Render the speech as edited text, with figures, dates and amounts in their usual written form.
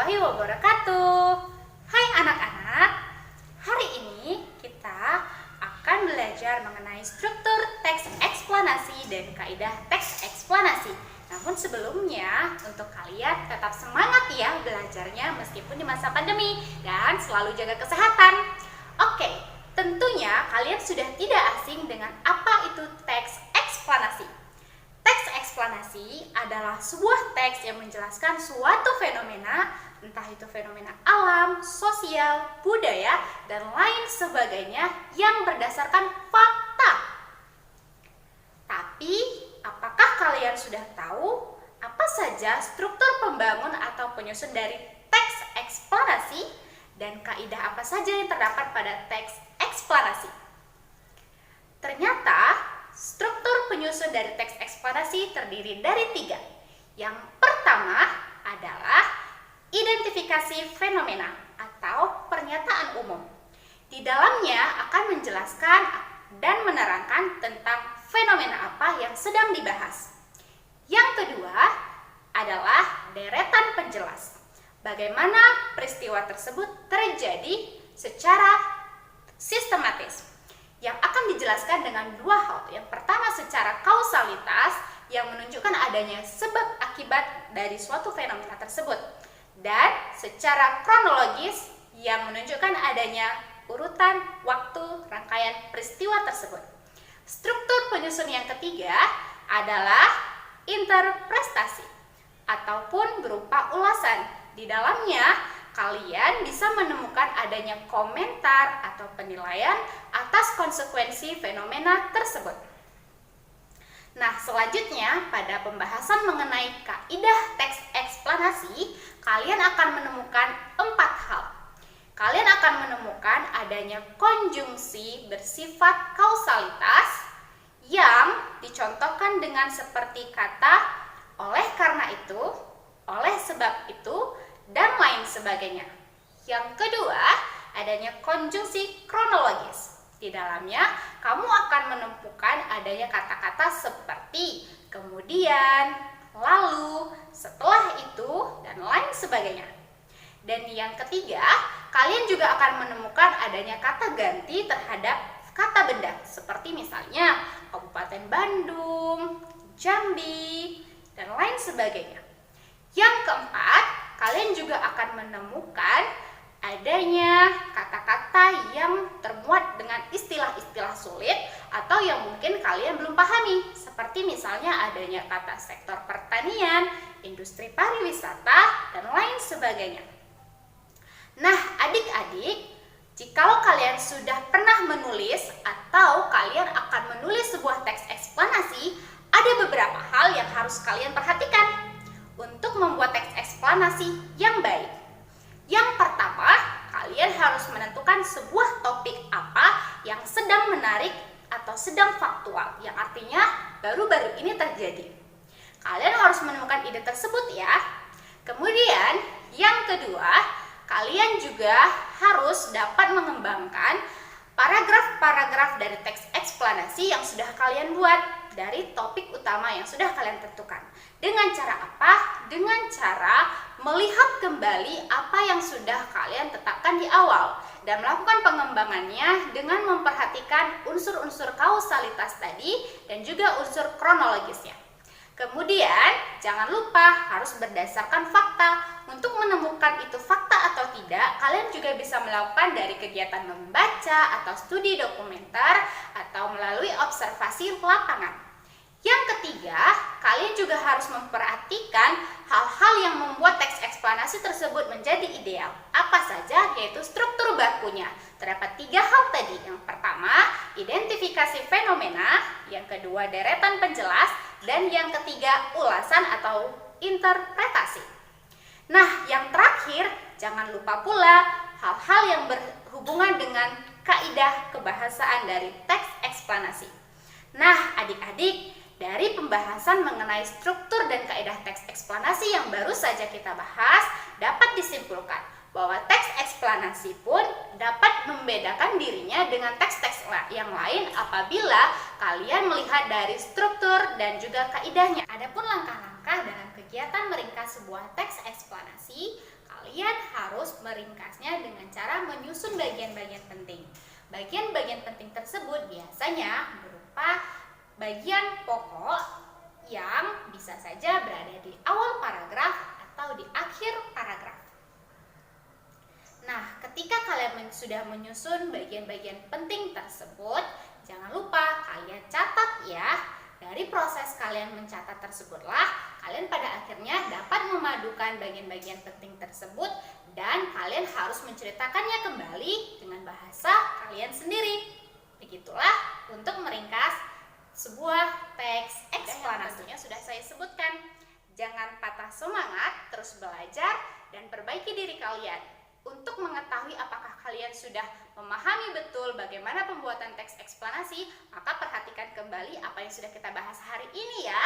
warahmatullahi wabarakatuh. Hai anak-anak, hari ini kita akan belajar mengenai struktur teks eksplanasi dan kaidah teks eksplanasi. Namun sebelumnya, untuk kalian tetap semangat ya belajarnya meskipun di masa pandemi dan selalu jaga kesehatan. Oke, tentunya kalian sudah tidak asing dengan apa itu teks eksplanasi. Teks eksplanasi adalah sebuah teks yang menjelaskan suatu fenomena, entah itu fenomena alam, sosial, budaya, dan lain sebagainya yang berdasarkan fakta. Tapi, apakah kalian sudah tahu apa saja struktur pembangun atau penyusun dari teks eksplanasi dan kaidah apa saja yang terdapat pada teks eksplanasi? Ternyata, struktur penyusun dari teks eksplanasi terdiri dari 3. Yang pertama adalah identifikasi fenomena atau pernyataan umum. Di dalamnya akan menjelaskan dan menerangkan tentang fenomena apa yang sedang dibahas. Yang kedua adalah deretan penjelas. Bagaimana peristiwa tersebut terjadi secara sistematis, yang akan dijelaskan dengan 2 hal. Yang pertama secara kausalitas yang menunjukkan adanya sebab akibat dari suatu fenomena tersebut, dan secara kronologis yang menunjukkan adanya urutan waktu rangkaian peristiwa tersebut. Struktur penyusun yang ketiga adalah interpretasi ataupun berupa ulasan. Di dalamnya kalian bisa menemukan adanya komentar atau penilaian atas konsekuensi fenomena tersebut. Nah, selanjutnya pada pembahasan mengenai kaidah teks eksplanasi, kalian akan menemukan 4 hal. Kalian akan menemukan adanya konjungsi bersifat kausalitas yang dicontohkan dengan seperti kata oleh karena itu, oleh sebab itu, dan lain sebagainya. Yang kedua, adanya konjungsi kronologis. Di dalamnya, kamu akan menemukan adanya kata-kata seperti kemudian, lalu, setelah itu, dan lain sebagainya. Dan yang ketiga, kalian juga akan menemukan adanya kata ganti terhadap kata benda, seperti misalnya Kabupaten Bandung, Jambi, dan lain sebagainya. Yang keempat, kalian juga akan menemukan adanya kata-kata yang termuat dengan istilah-istilah sulit atau yang mungkin kalian belum pahami, seperti misalnya adanya kata sektor pertanian, industri pariwisata, dan lain sebagainya. Nah, adik-adik, jikalau kalian sudah pernah menulis atau kalian akan menulis sebuah teks eksplanasi, ada beberapa hal yang harus kalian perhatikan untuk membuat teks eksplanasi yang baik. Yang pertama, kalian harus menentukan sebuah topik apa yang sedang menarik atau sedang faktual, yang artinya baru-baru ini terjadi. Kalian harus menemukan ide tersebut ya. Kemudian, yang kedua, kalian juga harus dapat mengembangkan paragraf-paragraf dari teks eksplanasi yang sudah kalian buat dari topik utama yang sudah kalian tentukan. Dengan cara apa? Dengan cara melihat kembali apa yang sudah kalian tetapkan di awal dan melakukan pengembangannya dengan memperhatikan unsur-unsur kausalitas tadi dan juga unsur kronologisnya. Kemudian, jangan lupa harus berdasarkan fakta. Untuk menemukan itu fakta atau tidak, kalian juga bisa melakukan dari kegiatan membaca atau studi dokumenter atau melalui observasi lapangan. Yang ketiga, kalian juga harus memperhatikan hal-hal yang membuat teks eksplanasi tersebut menjadi ideal. Apa saja? Yaitu struktur bakunya. Terdapat 3 hal tadi. Yang pertama, identifikasi fenomena. Yang kedua, deretan penjelas. Dan yang ketiga, ulasan atau interpretasi. Nah, yang terakhir, jangan lupa pula hal-hal yang berhubungan dengan kaidah kebahasaan dari teks eksplanasi. Nah, adik-adik, dari pembahasan mengenai struktur dan kaidah teks eksplanasi yang baru saja kita bahas, dapat disimpulkan bahwa teks eksplanasi pun dapat membedakan dirinya dengan teks-teks yang lain apabila kalian melihat dari struktur dan juga kaidahnya. Adapun langkah-langkah dalam kegiatan meringkas sebuah teks eksplanasi, kalian harus meringkasnya dengan cara menyusun bagian-bagian penting. Bagian-bagian penting tersebut biasanya berupa bagian pokok yang bisa saja berada di awal paragraf atau di akhir paragraf. Nah, ketika kalian sudah menyusun bagian-bagian penting tersebut, jangan lupa kalian catat ya. Dari proses kalian mencatat tersebutlah, kalian pada akhirnya dapat memadukan bagian-bagian penting tersebut dan kalian harus menceritakannya kembali dengan bahasa kalian sendiri. Begitulah untuk meringkas sebuah teks eksplanasi. Yang sudah saya sebutkan, jangan patah semangat, terus belajar dan perbaiki diri kalian. Untuk mengetahui apakah kalian sudah memahami betul bagaimana pembuatan teks eksplanasi, maka perhatikan kembali apa yang sudah kita bahas hari ini ya.